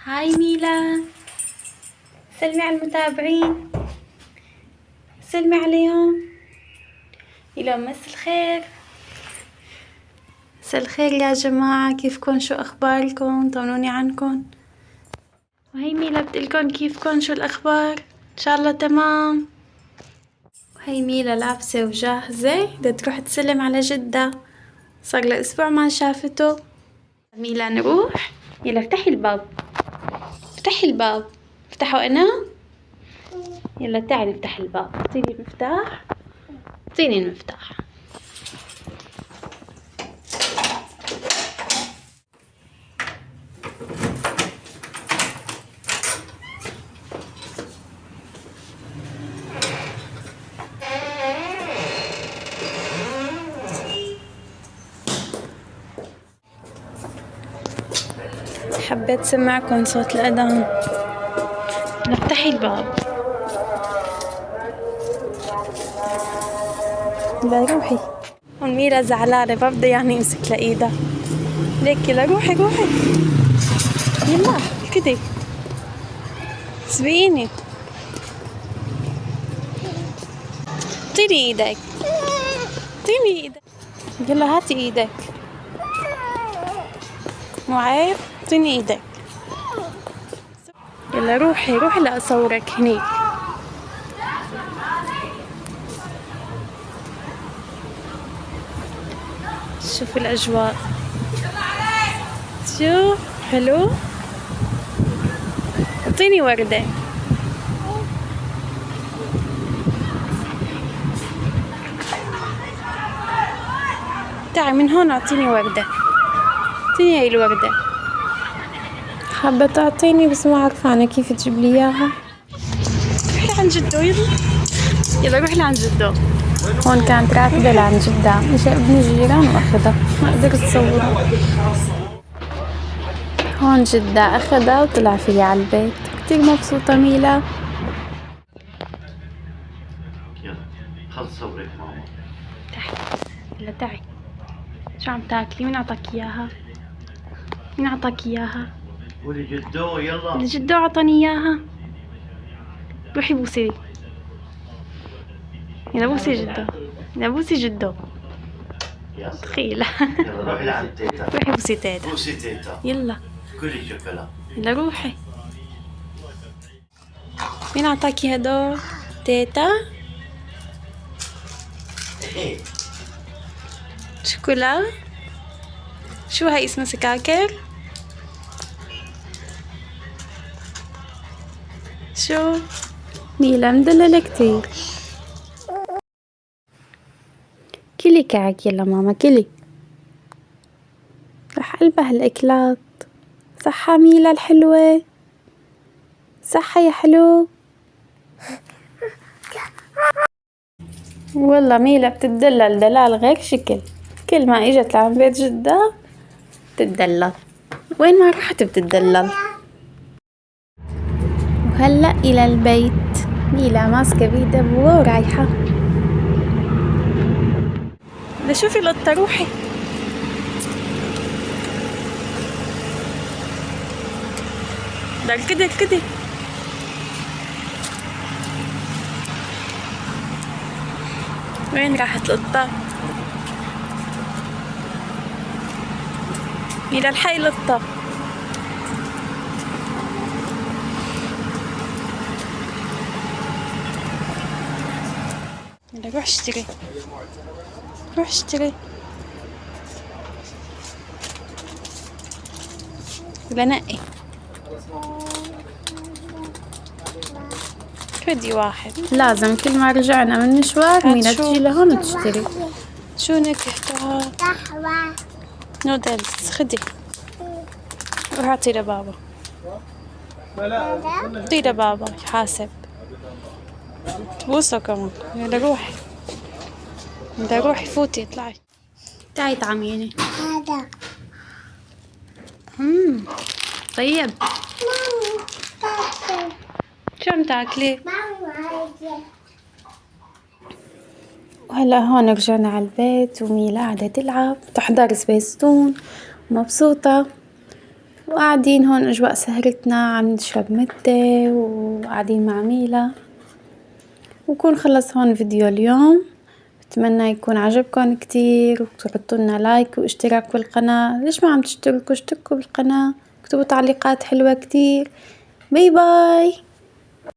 هاي ميلا، سلمي على المتابعين، سلمي عليهم. يلا مس الخير. مساء الخير يا جماعة، كيفكن؟ شو أخباركم؟ طمنوني عنكم. وهي ميلا بتقلكن كيفكن، شو الأخبار؟ إن شاء الله تمام. وهي ميلا لابسة وجاهزة بدها تروح تسلم على جدة، صار لها أسبوع ما شافته. ميلا نروح؟ يلا افتحي الباب، افتحي الباب. افتحه أنا؟ يلا تعالي افتح الباب. اعطيني المفتاح، اعطيني المفتاح. حبيت سمعكم صوت الأذان. نفتحي الباب. لا روحي. ميرا زعلانة، ما بدها يعني يمسك لإيدها. ليك يلا روحي روحي. يلا كدي سبقيني. اعطيني ايدك، اعطيني ايدك. يلا هاتي ايدك. مو عيب؟ اعطيني ايدك. يلا روحي روحي لأصورك هني. شوفي الأجواء، شو حلو. اعطيني وردة. تعي من هون، اعطيني وردة. اعطيني هاي الوردة. حابة تعطيني بس ما عارفة أنا كيف تجيب لي إياها. روحي لعند جدو يلا. يلا روحي لعند جدو. هون كانت راكدة لعند جدة، اجا ابن الجيران واخدها، ما قدرت تصورها. هون جدة اخدها وطلع فيها على البيت. كتير مبسوطة ميلا. يلا خلص صورك ماما. تعي يلا تعي. شو عم تاكلي؟ مين عطاك اياها؟ مين عطاك اياها؟ قولي جدو يلا. جدو عطاني اياها. روحي بوسي. يلا بوسي جدو، يلا بوسي جدو. يا سلام. تخيلة. يلا روحي لعند تيتا. روحي بوسي تيتا. بوسي تيتا. يلا كلي شوكولا. يلا روحي. مين عطاكي هدول؟ تيتا. ايه شوكولا. شو هاي اسمها؟ سكاكر. شو ميلا مدللة كتير. كلي كعك يلا ماما كلي. رح قلبها هالأكلات. صحة ميلا الحلوة، صحة يا حلو. والله ميلا بتتدلل دلال غير شكل. كل ما اجت لعند بيت جدة بتتدلل، وين ما رحت بتتدلل. وهلأ إلى البيت. ميلا ماسكة بيدها بوا ورايحة. شوفي القطة، روحي. ده كده كده. وين راحت القطة؟ ميلا الحقي القطة. يلا روح اشتري، روح اشتري. ولا نقي. خدي واحد. لازم كل ما رجعنا من مشوار ميلا تجي لهون وتشتري. شو نكهتها؟ قهوة نودلز. خدي روح اعطي لبابا، اعطي لبابا يحاسب. تبوسه كمان. يلا روحي، يلا روحي فوتي اطلعي. تعي طعميني. هذا طيب. شو عم تاكلي؟ وهلا هون رجعنا على البيت وميلا قاعدة تلعب تحضر سبيستون، مبسوطة. وقاعدين هون أجواء سهرتنا، عم نشرب متة وقاعدين مع ميلا، وكون خلص هون فيديو اليوم. بتمنى يكون عجبكم كتير، وتحطولنا لايك واشتراك بالقناة. ليش ما عم تشتركوا؟ اشتركوا بالقناة، اكتبوا تعليقات حلوة كتير. باي باي.